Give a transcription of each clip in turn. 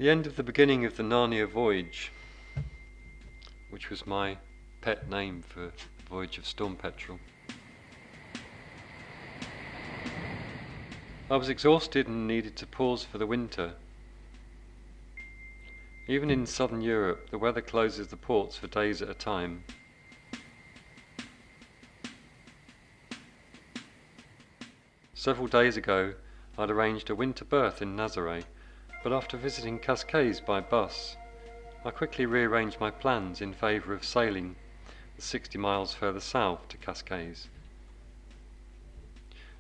The end of the beginning of the Narnia voyage, which was my pet name for the Voyage of Storm Petrel. I was exhausted and needed to pause for the winter. Even in southern Europe, the weather closes the ports for days at a time. Several days ago, I'd arranged a winter berth in Nazaré, but after visiting Cascais by bus, I quickly rearranged my plans in favour of sailing the 60 miles further south to Cascais.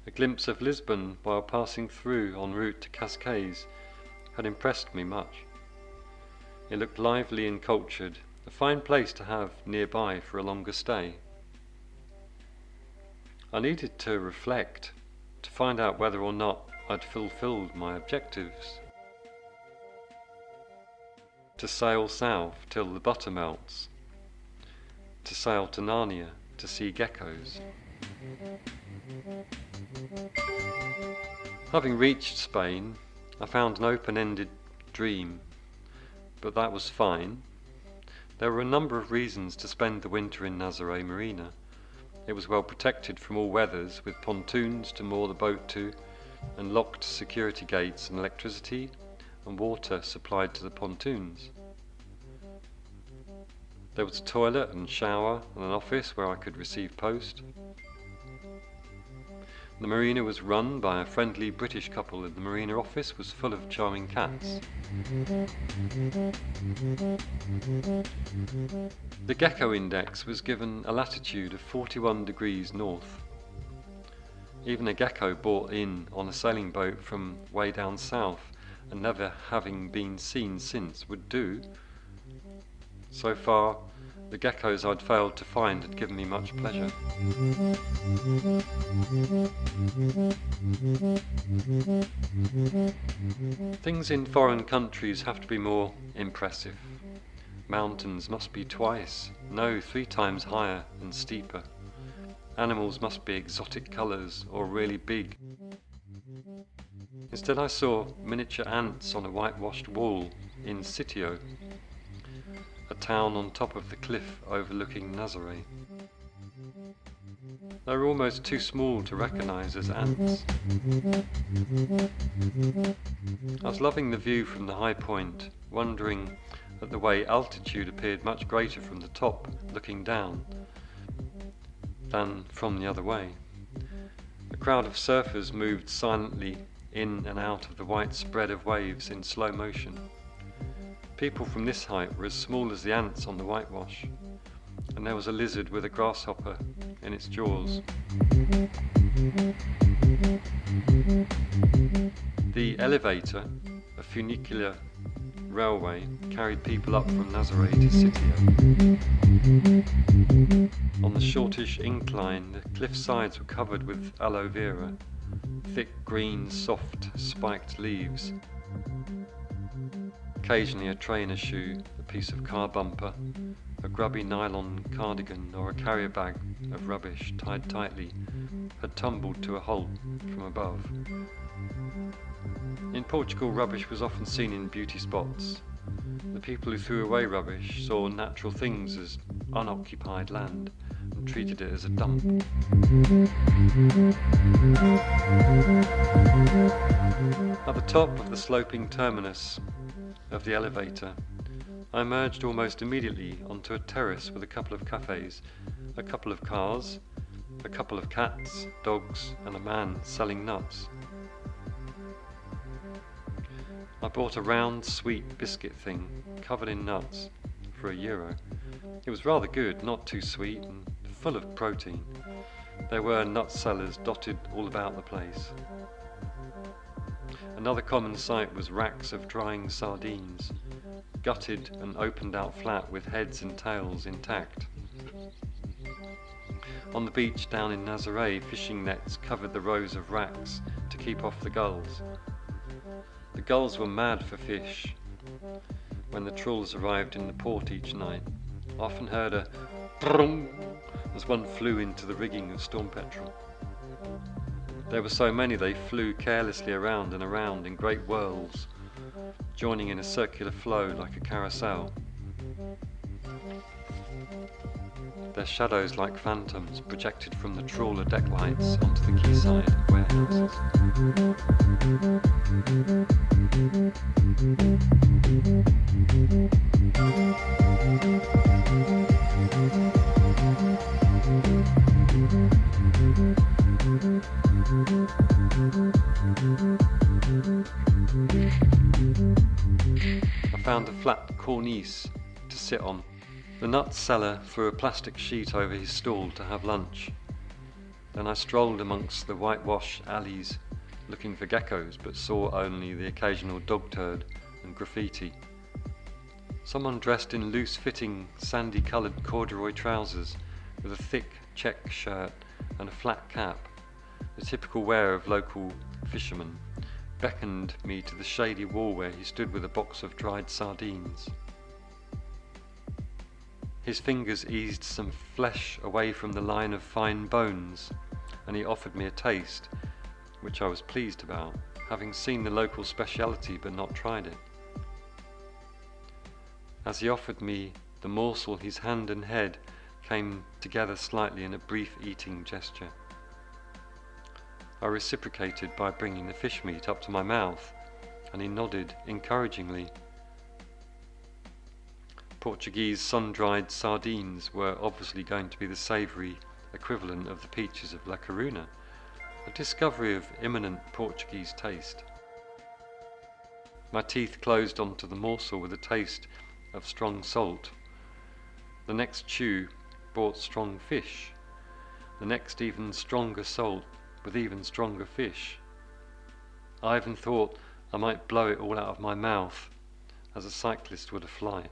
A glimpse of Lisbon while passing through en route to Cascais had impressed me much. It looked lively and cultured, a fine place to have nearby for a longer stay. I needed to reflect, to find out whether or not I'd fulfilled my objectives. To sail south till the butter melts. To sail to Narnia to see geckos. Having reached Spain, I found an open-ended dream, but that was fine. There were a number of reasons to spend the winter in Nazaré Marina. It was well protected from all weathers, with pontoons to moor the boat to, and locked security gates and electricity and water supplied to the pontoons. There was a toilet and shower and an office where I could receive post. The marina was run by a friendly British couple and the marina office was full of charming cats. The gecko index was given a latitude of 41 degrees north. Even a gecko brought in on a sailing boat from way down south and never having been seen since would do. So far, the geckos I'd failed to find had given me much pleasure. Things in foreign countries have to be more impressive. Mountains must be twice, no, 3 times higher and steeper. Animals must be exotic colours or really big. Instead I saw miniature ants on a whitewashed wall in Sitio, a town on top of the cliff overlooking Nazaré. They were almost too small to recognise as ants. I was loving the view from the high point, wondering at the way altitude appeared much greater from the top looking down than from the other way. A crowd of surfers moved silently in and out of the white spread of waves in slow motion. People from this height were as small as the ants on the whitewash, and there was a lizard with a grasshopper in its jaws. The elevator, a funicular railway, carried people up from Nazaré to Sitio. On the shortish incline, the cliff sides were covered with aloe vera, thick green, soft, spiked leaves. Occasionally a trainer shoe, a piece of car bumper, a grubby nylon cardigan or a carrier bag of rubbish tied tightly had tumbled to a halt from above. In Portugal, rubbish was often seen in beauty spots. The people who threw away rubbish saw natural things as unoccupied land and treated it as a dump. At the top of the sloping terminus of the elevator, I emerged almost immediately onto a terrace with a couple of cafes, a couple of cars, a couple of cats, dogs, and a man selling nuts. I bought a round, sweet biscuit thing, covered in nuts, for €1. It was rather good, not too sweet, and full of protein. There were nut sellers dotted all about the place. Another common sight was racks of drying sardines, gutted and opened out flat with heads and tails intact. On the beach down in Nazaré, fishing nets covered the rows of racks to keep off the gulls. The gulls were mad for fish. When the trawlers arrived in the port each night, I often heard a brum as one flew into the rigging of Storm Petrel. There were so many they flew carelessly around and around in great whirls, joining in a circular flow like a carousel. Their shadows like phantoms projected from the trawler deck lights onto the quayside warehouses. I found a flat cornice to sit on. The nut seller threw a plastic sheet over his stall to have lunch. Then I strolled amongst the whitewash alleys looking for geckos, but saw only the occasional dog turd and graffiti. Someone dressed in loose-fitting, sandy-coloured corduroy trousers with a thick check shirt and a flat cap, the typical wear of local fishermen, beckoned me to the shady wall where he stood with a box of dried sardines. His fingers eased some flesh away from the line of fine bones, and he offered me a taste, which I was pleased about, having seen the local speciality but not tried it. As he offered me the morsel, his hand and head came together slightly in a brief eating gesture. I reciprocated by bringing the fish meat up to my mouth, and he nodded encouragingly. Portuguese sun-dried sardines were obviously going to be the savoury equivalent of the peaches of La Coruna, a discovery of imminent Portuguese taste. My teeth closed onto the morsel with a taste of strong salt. The next chew brought strong fish. The next even stronger salt with even stronger fish. I even thought I might blow it all out of my mouth, as a cyclist would a fly.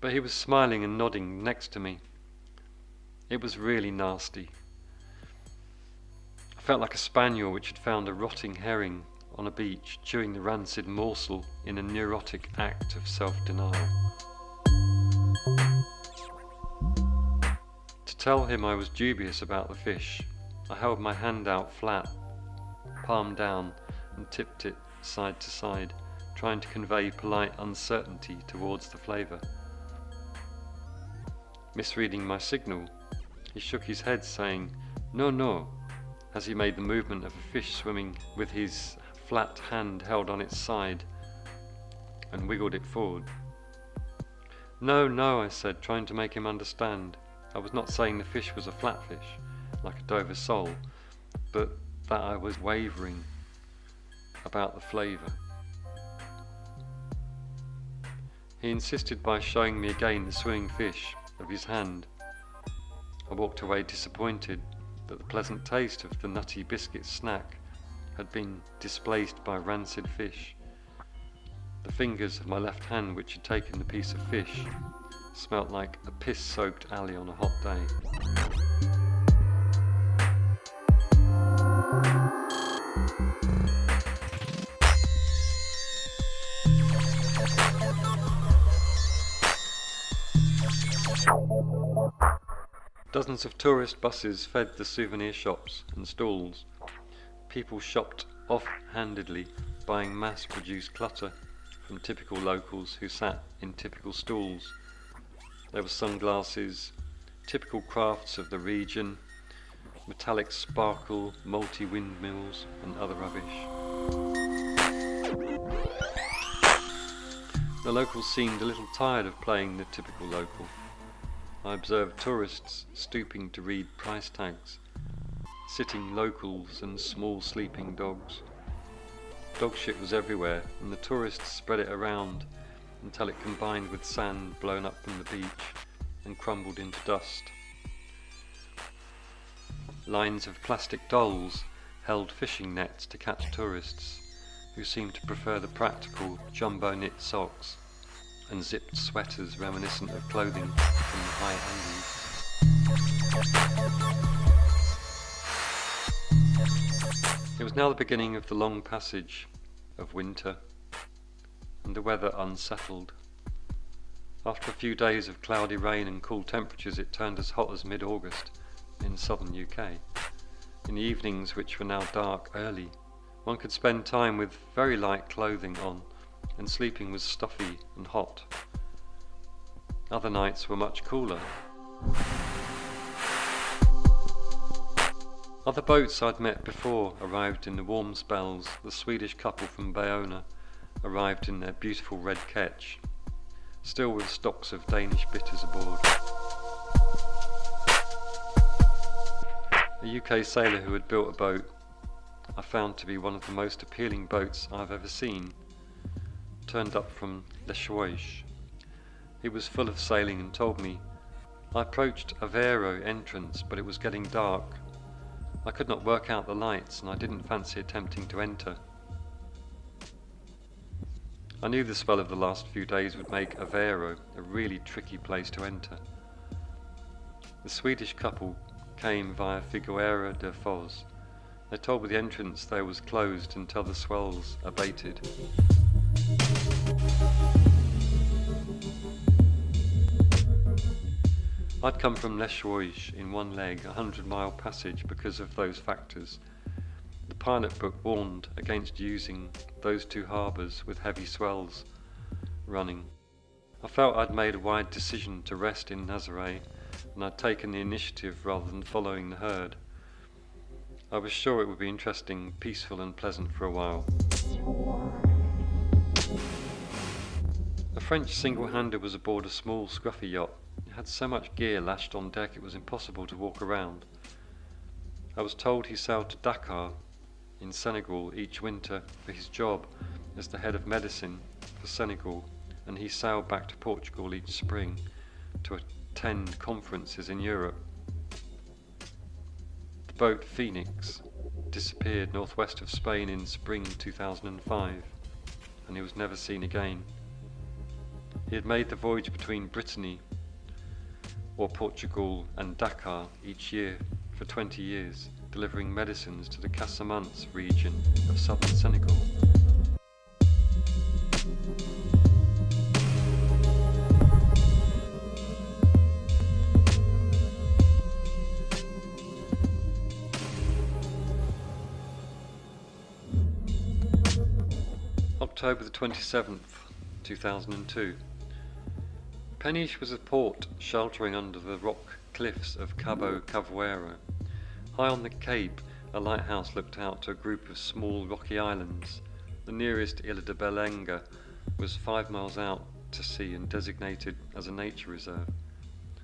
But he was smiling and nodding next to me. It was really nasty. I felt like a spaniel which had found a rotting herring on a beach, chewing the rancid morsel in a neurotic act of self-denial. To tell him I was dubious about the fish, I held my hand out flat, palm down, and tipped it side to side, trying to convey polite uncertainty towards the flavour. Misreading my signal, he shook his head, saying, "No, no," as he made the movement of a fish swimming with his flat hand held on its side, and wiggled it forward. "No, no," I said, trying to make him understand. I was not saying the fish was a flatfish, like a Dover sole, but that I was wavering about the flavour. He insisted by showing me again the swimming fish of his hand. I walked away disappointed that the pleasant taste of the nutty biscuit snack had been displaced by rancid fish. The fingers of my left hand, which had taken the piece of fish, smelt like a piss-soaked alley on a hot day. Dozens of tourist buses fed the souvenir shops and stalls. People shopped off-handedly, buying mass-produced clutter from typical locals who sat in typical stalls. There were sunglasses, typical crafts of the region, metallic sparkle, multi-windmills and other rubbish. The locals seemed a little tired of playing the typical local. I observed tourists stooping to read price tags, sitting locals and small sleeping dogs. Dog shit was everywhere, and the tourists spread it around until it combined with sand blown up from the beach and crumbled into dust. Lines of plastic dolls held fishing nets to catch tourists, who seemed to prefer the practical jumbo knit socks and zipped sweaters reminiscent of clothing from the high Andes. It was now the beginning of the long passage of winter, and the weather unsettled. After a few days of cloudy rain and cool temperatures, it turned as hot as mid-August in southern UK. In the evenings, which were now dark early, one could spend time with very light clothing on and sleeping was stuffy and hot. Other nights were much cooler. Other boats I'd met before arrived in the warm spells. The Swedish couple from Bayona arrived in their beautiful red ketch, still with stocks of Danish bitters aboard. A UK sailor who had built a boat I found to be one of the most appealing boats I've ever seen turned up from Leshuoish. He was full of sailing and told me, I approached a Vero entrance, but it was getting dark. I could not work out the lights and I didn't fancy attempting to enter. I knew the swell of the last few days would make Aveiro a really tricky place to enter. The Swedish couple came via Figueira de Foz. They told me the entrance there was closed until the swells abated. I'd come from Leshuoish in one leg, 100-mile passage because of those factors. The pilot book warned against using those two harbours with heavy swells running. I felt I'd made a wide decision to rest in Nazaré, and I'd taken the initiative rather than following the herd. I was sure it would be interesting, peaceful and pleasant for a while. A French single-hander was aboard a small scruffy yacht. It had so much gear lashed on deck it was impossible to walk around. I was told he sailed to Dakar in Senegal each winter for his job as the head of medicine for Senegal, and he sailed back to Portugal each spring to attend conferences in Europe. The boat Phoenix disappeared northwest of Spain in spring 2005, and he was never seen again. He had made the voyage between Brittany or Portugal and Dakar each year for 20 years, delivering medicines to the Casamance region of southern Senegal. October the 27th, 2002. Peniche was a port sheltering under the rock cliffs of Cabo Cavuero. High on the cape, a lighthouse looked out to a group of small rocky islands. The nearest Ilha de Belenga was 5 miles out to sea and designated as a nature reserve.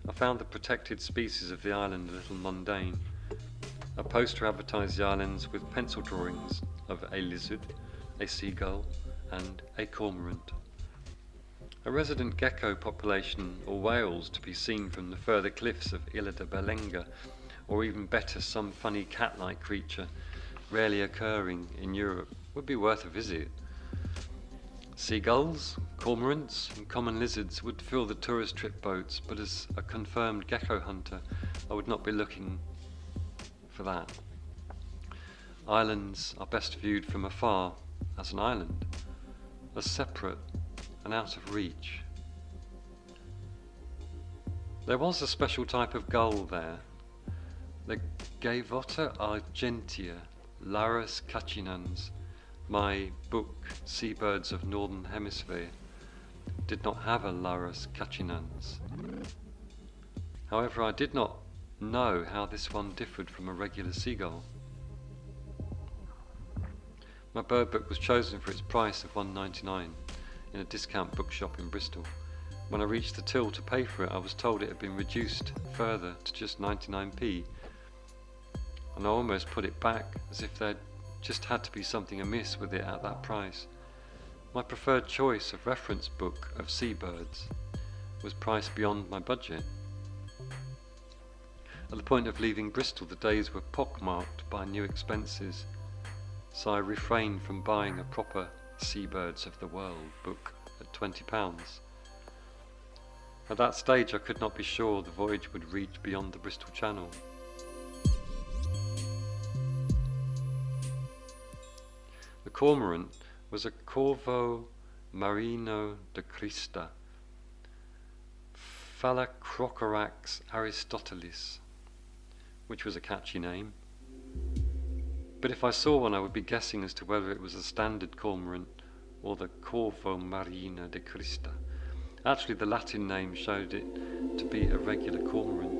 I found the protected species of the island a little mundane. A poster advertised the islands with pencil drawings of a lizard, a seagull, and a cormorant. A resident gecko population or whales to be seen from the further cliffs of Ilha de Belenga, or even better, some funny cat-like creature rarely occurring in Europe, would be worth a visit. Seagulls, cormorants and common lizards would fill the tourist trip boats, but as a confirmed gecko hunter I would not be looking for that. Islands are best viewed from afar as an island, as separate and out of reach. There was a special type of gull there, the Gaivota argentea, Larus cacinans. My book, Seabirds of Northern Hemisphere, did not have a Larus cacinans. However, I did not know how this one differed from a regular seagull. My bird book was chosen for its price of $1.99 in a discount bookshop in Bristol. When I reached the till to pay for it, I was told it had been reduced further to just 99p, and I almost put it back as if there just had to be something amiss with it at that price. My preferred choice of reference book of seabirds was priced beyond my budget. At the point of leaving Bristol, the days were pockmarked by new expenses, so I refrained from buying a proper Seabirds of the World book at £20. At that stage I could not be sure the voyage would reach beyond the Bristol Channel. The cormorant was a Corvo marino de Crista, Phalacrocorax aristotelis, which was a catchy name. But if I saw one I would be guessing as to whether it was a standard cormorant or the Corvo Marina de Crista. Actually, the Latin name showed it to be a regular cormorant.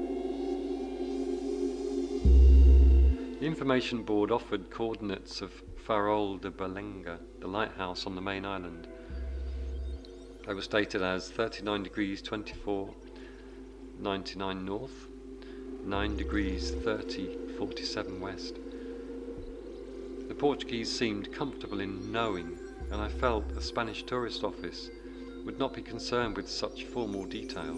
The information board offered coordinates of Farol de Belenga, the lighthouse on the main island. They were stated as 39 degrees 24, 99 north, 9 degrees 30, 47 west. The Portuguese seemed comfortable in knowing, and I felt the Spanish tourist office would not be concerned with such formal detail.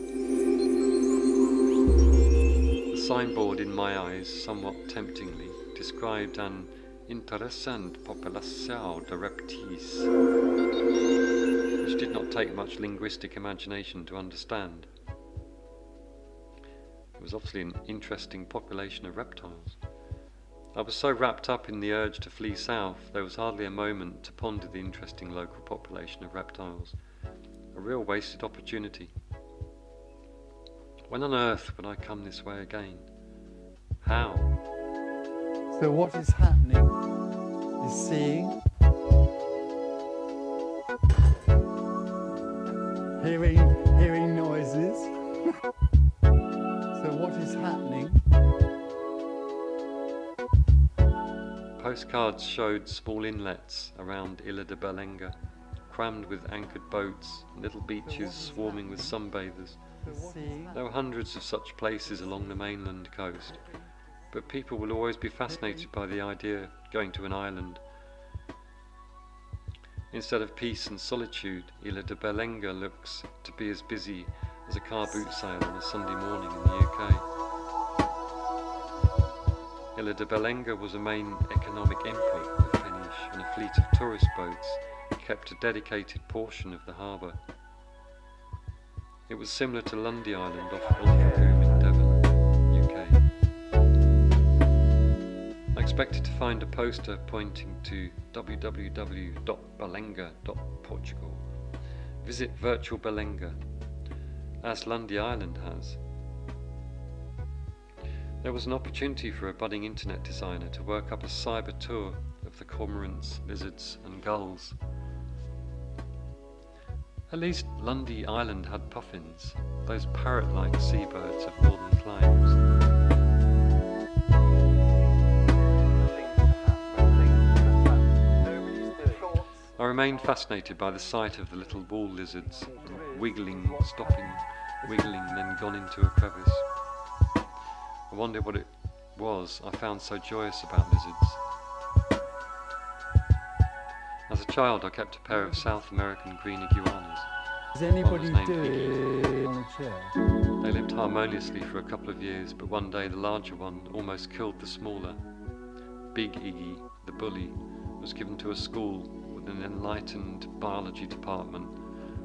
The signboard, in my eyes, somewhat temptingly, described an interessant população de reptiles, which did not take much linguistic imagination to understand. It was obviously an interesting population of reptiles. I was so wrapped up in the urge to flee south, there was hardly a moment to ponder the interesting local population of reptiles. A real wasted opportunity. When on earth would I come this way again? How? So what is happening is seeing, hearing noises. So what is happening? Postcards showed small inlets around Ilha de Belenga, crammed with anchored boats, little beaches swarming with sunbathers. There were hundreds of such places along the mainland coast, but people will always be fascinated by the idea of going to an island. Instead of peace and solitude, Ilha de Belenga looks to be as busy as a car boot sale on a Sunday morning in the UK. Ilha de Belenga was a main economic input of Peniche, and a fleet of tourist boats kept a dedicated portion of the harbour. It was similar to Lundy Island off Ilfracombe in Devon, UK. I expected to find a poster pointing to www.belenga.portugal. Visit virtual Belenga, as Lundy Island has. There was an opportunity for a budding internet designer to work up a cyber tour of the cormorants, lizards and gulls. At least Lundy Island had puffins, those parrot-like seabirds of northern climes. I remained fascinated by the sight of the little wall lizards, wiggling, stopping, wiggling, then gone into a crevice. I wondered what it was I found so joyous about lizards. As a child, I kept a pair of South American green iguanas. Does anybody do it on a chair? They lived harmoniously for a couple of years, but one day the larger one almost killed the smaller. Big Iggy, the bully, was given to a school with an enlightened biology department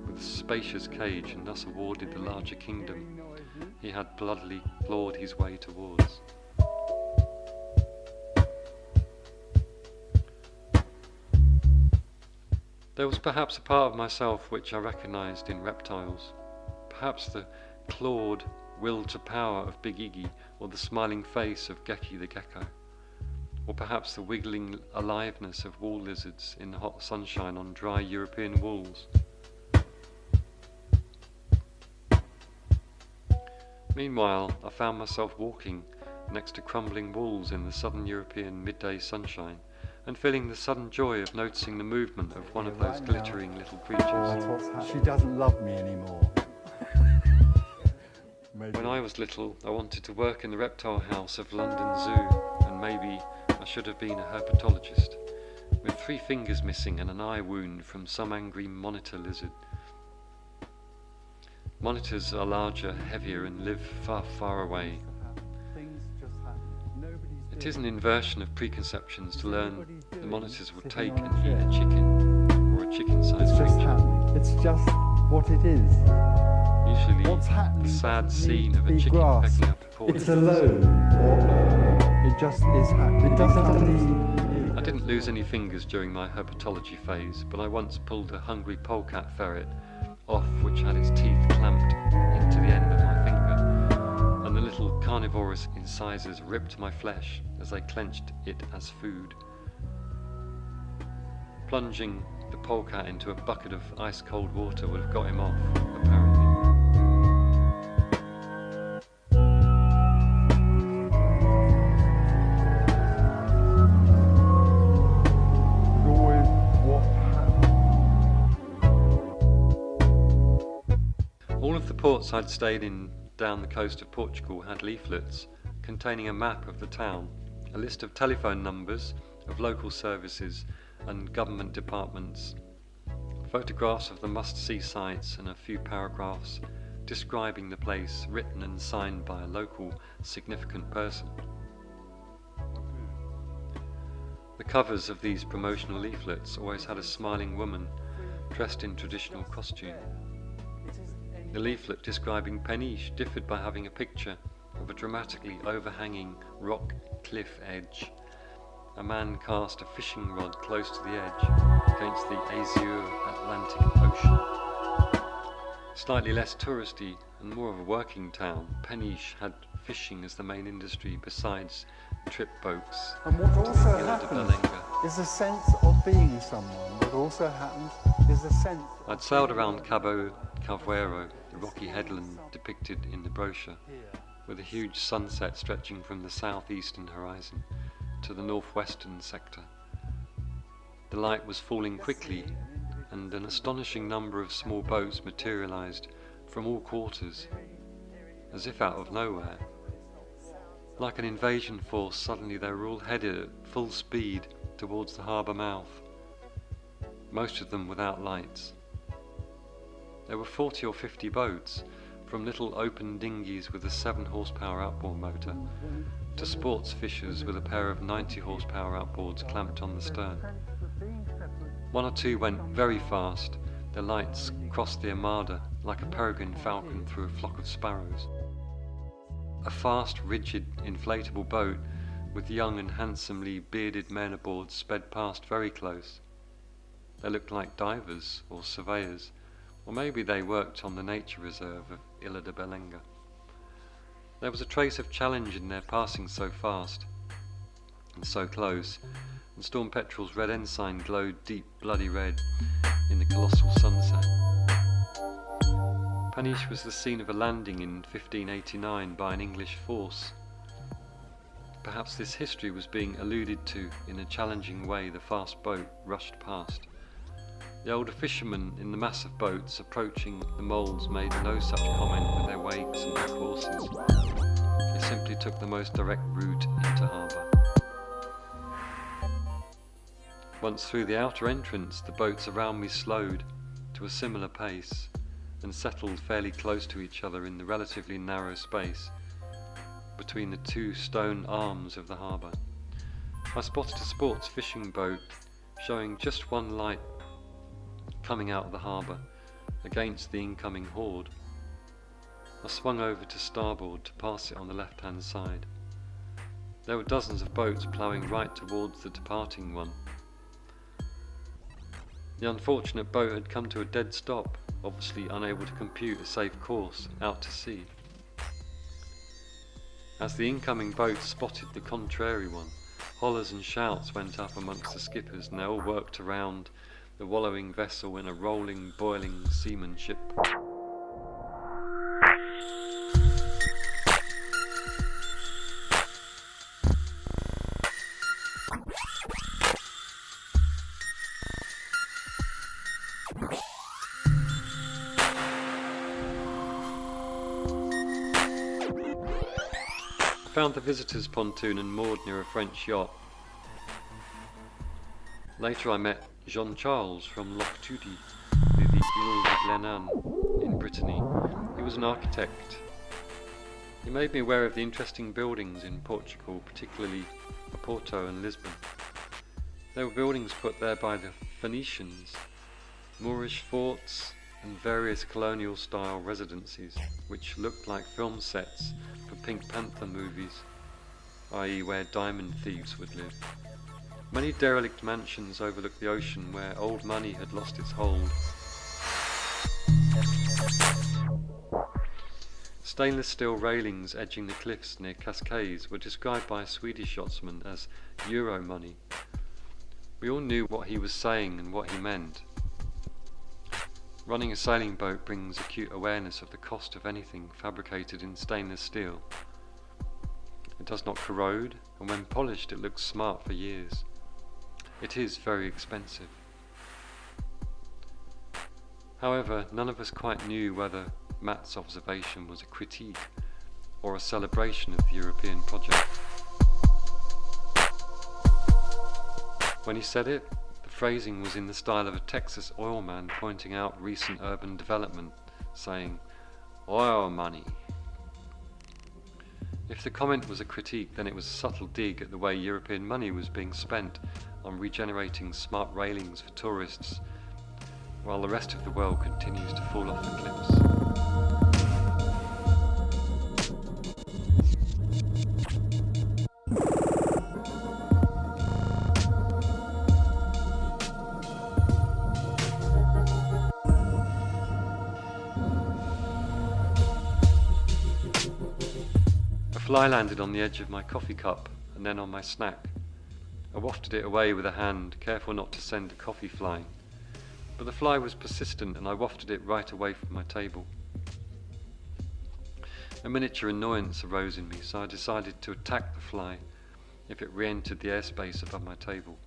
with a spacious cage, and thus awarded the larger kingdom he had bloodily clawed his way towards. There was perhaps a part of myself which I recognised in reptiles, perhaps the clawed will to power of Big Iggy, or the smiling face of Geki the gecko, or perhaps the wiggling aliveness of wall lizards in the hot sunshine on dry European walls. Meanwhile, I found myself walking next to crumbling walls in the southern European midday sunshine, and feeling the sudden joy of noticing the movement of one of those glittering little creatures. She doesn't love me anymore. When I was little, I wanted to work in the reptile house of London Zoo, and maybe I should have been a herpetologist, with 3 fingers missing and an eye wound from some angry monitor lizard. Monitors are larger, heavier, and live far, far away. It is an inversion of preconceptions to learn the monitors would take and eat a chicken, or a chicken-sized creature. It's just what it is. Usually the sad scene of a chicken pecking up a pork. It's alone. It just is happening. It doesn't. I didn't lose any fingers during my herpetology phase, but I once pulled a hungry polecat ferret off which had its teeth clamped into the end of my finger, and the little carnivorous incisors ripped my flesh as they clenched it as food. Plunging the polecat into a bucket of ice-cold water would have got him off, apparently. Always what happened. All of the ports I'd stayed in down the coast of Portugal had leaflets containing a map of the town, a list of telephone numbers of local services and government departments, photographs of the must-see sites, and a few paragraphs describing the place written and signed by a local significant person. The covers of these promotional leaflets always had a smiling woman dressed in traditional costume. The leaflet describing Peniche differed by having a picture of a dramatically overhanging rock cliff edge. A man cast a fishing rod close to the edge against the azure Atlantic Ocean. Slightly less touristy and more of a working town, Peniche had fishing as the main industry besides trip boats. And what also to the happens Beyerdynamic. is a sense of being someone. What also happens is a sense... I'd sailed around Cabo Calvuero, the rocky headland depicted in the brochure, with a huge sunset stretching from the southeastern horizon to the northwestern sector. The light was falling quickly, and an astonishing number of small boats materialized from all quarters, as if out of nowhere. Like an invasion force, suddenly they were all headed at full speed towards the harbour mouth, most of them without lights. There were 40 or 50 boats, from little open dinghies with a 7 horsepower outboard motor, to sports fishers with a pair of 90 horsepower outboards clamped on the stern. One or two went very fast, their lights crossed the Armada like a peregrine falcon through a flock of sparrows. A fast, rigid, inflatable boat with young and handsomely bearded men aboard sped past very close. They looked like divers or surveyors, or maybe they worked on the nature reserve of Ilha de Belenga. There was a trace of challenge in their passing so fast and so close, and Storm Petrel's red ensign glowed deep bloody red in the colossal sunset. Peniche was the scene of a landing in 1589 by an English force. Perhaps this history was being alluded to in a challenging way the fast boat rushed past. The older fishermen in the massive boats approaching the moles made no such comment with their wakes and their courses. They simply took the most direct route into harbour. Once through the outer entrance, the boats around me slowed to a similar pace and settled fairly close to each other in the relatively narrow space between the two stone arms of the harbour. I spotted a sports fishing boat showing just one light coming out of the harbour against the incoming horde. I swung over to starboard to pass it on the left-hand side. There were dozens of boats ploughing right towards the departing one. The unfortunate boat had come to a dead stop, obviously unable to compute a safe course out to sea. As the incoming boat spotted the contrary one, hollers and shouts went up amongst the skippers, and they all worked around the wallowing vessel in a rolling, boiling seamanship. I found the visitors' pontoon and moored near a French yacht. Later I met Jean-Charles from Loch Tudy, near the Ile de Glenan in Brittany. He was an architect. He made me aware of the interesting buildings in Portugal, particularly Porto and Lisbon. They were buildings put there by the Phoenicians, Moorish forts and various colonial-style residencies, which looked like film sets for Pink Panther movies, i.e. where diamond thieves would live. Many derelict mansions overlooked the ocean where old money had lost its hold. Stainless steel railings edging the cliffs near Cascais were described by a Swedish yachtsman as Euro money, We all knew what he was saying and what he meant. Running a sailing boat brings acute awareness of the cost of anything fabricated in stainless steel. It does not corrode, and when polished it looks smart for years. It is very expensive. However, none of us quite knew whether Matt's observation was a critique or a celebration of the European project. When he said it, the phrasing was in the style of a Texas oil man pointing out recent urban development, saying, "Oil money." If the comment was a critique, then it was a subtle dig at the way European money was being spent on regenerating smart railings for tourists, while the rest of the world continues to fall off the cliffs. A fly landed on the edge of my coffee cup and then on my snack. I wafted it away with a hand, careful not to send the coffee flying. But the fly was persistent and I wafted it right away from my table. A miniature annoyance arose in me, so I decided to attack the fly if it re-entered the airspace above my table.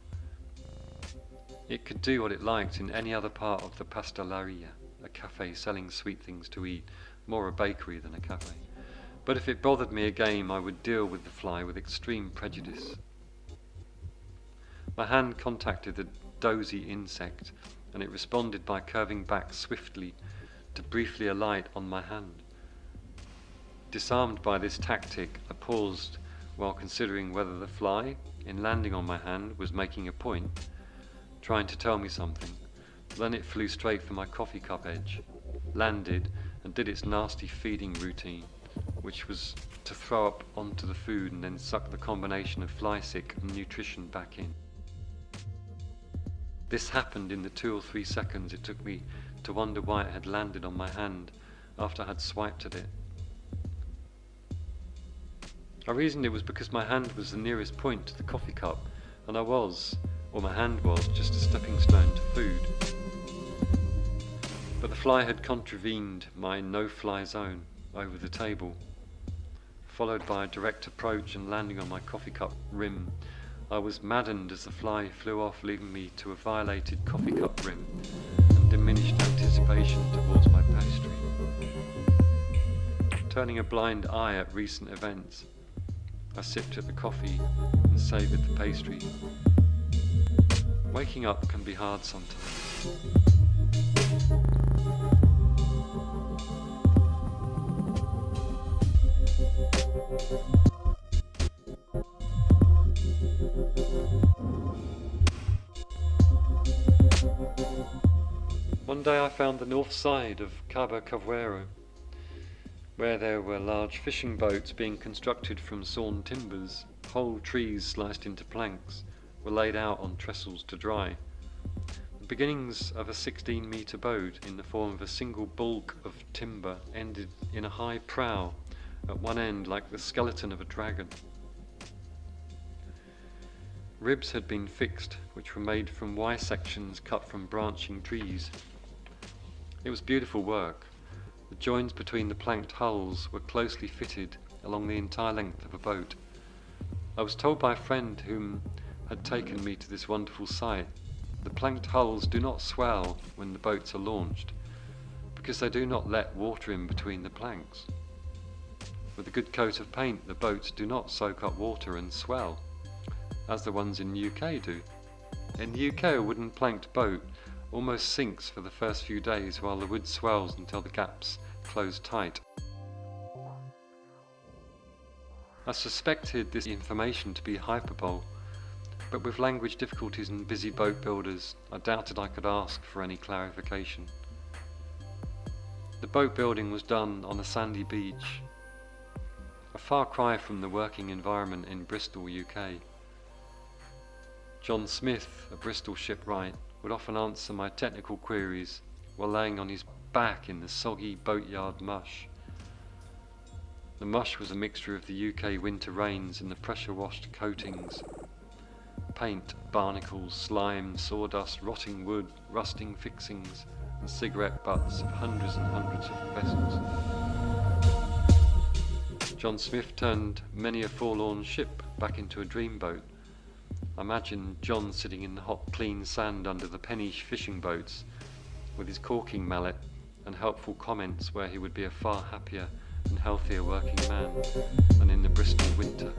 It could do what it liked in any other part of the pastelaria, a cafe selling sweet things to eat, more a bakery than a cafe. But if it bothered me again, I would deal with the fly with extreme prejudice. My hand contacted the dozy insect, and it responded by curving back swiftly to briefly alight on my hand. Disarmed by this tactic, I paused while considering whether the fly, in landing on my hand, was making a point, trying to tell me something. Then it flew straight for my coffee cup edge, landed, and did its nasty feeding routine, which was to throw up onto the food and then suck the combination of fly sick and nutrition back in. This happened in the 2 or 3 seconds it took me to wonder why it had landed on my hand after I had swiped at it. I reasoned it was because my hand was the nearest point to the coffee cup, and my hand was, just a stepping stone to food. But the fly had contravened my no-fly zone over the table, followed by a direct approach and landing on my coffee cup rim. I was maddened as the fly flew off, leaving me to a violated coffee cup rim and diminished anticipation towards my pastry. Turning a blind eye at recent events, I sipped at the coffee and savoured the pastry. Waking up can be hard sometimes. One day I found the north side of Cabo Caveiro, where there were large fishing boats being constructed from sawn timbers. Whole trees sliced into planks were laid out on trestles to dry. The beginnings of a 16-metre boat in the form of a single bulk of timber ended in a high prow at one end like the skeleton of a dragon. Ribs had been fixed, which were made from Y sections cut from branching trees. It was beautiful work. The joins between the planked hulls were closely fitted along the entire length of a boat. I was told by a friend whom had taken me to this wonderful sight, the planked hulls do not swell when the boats are launched, because they do not let water in between the planks. With a good coat of paint, the boats do not soak up water and swell, as the ones in the UK do. In the UK, a wooden planked boat almost sinks for the first few days while the wood swells until the gaps close tight. I suspected this information to be hyperbole, but with language difficulties and busy boat builders, I doubted I could ask for any clarification. The boat building was done on a sandy beach, a far cry from the working environment in Bristol, UK. John Smith, a Bristol shipwright, would often answer my technical queries while laying on his back in the soggy boatyard mush. The mush was a mixture of the UK winter rains and the pressure-washed coatings paint, barnacles, slime, sawdust, rotting wood, rusting fixings, and cigarette butts of hundreds and hundreds of vessels. John Smith turned many a forlorn ship back into a dreamboat. I imagine John sitting in the hot, clean sand under the penny fishing boats with his caulking mallet and helpful comments where he would be a far happier and healthier working man than in the Bristol winter.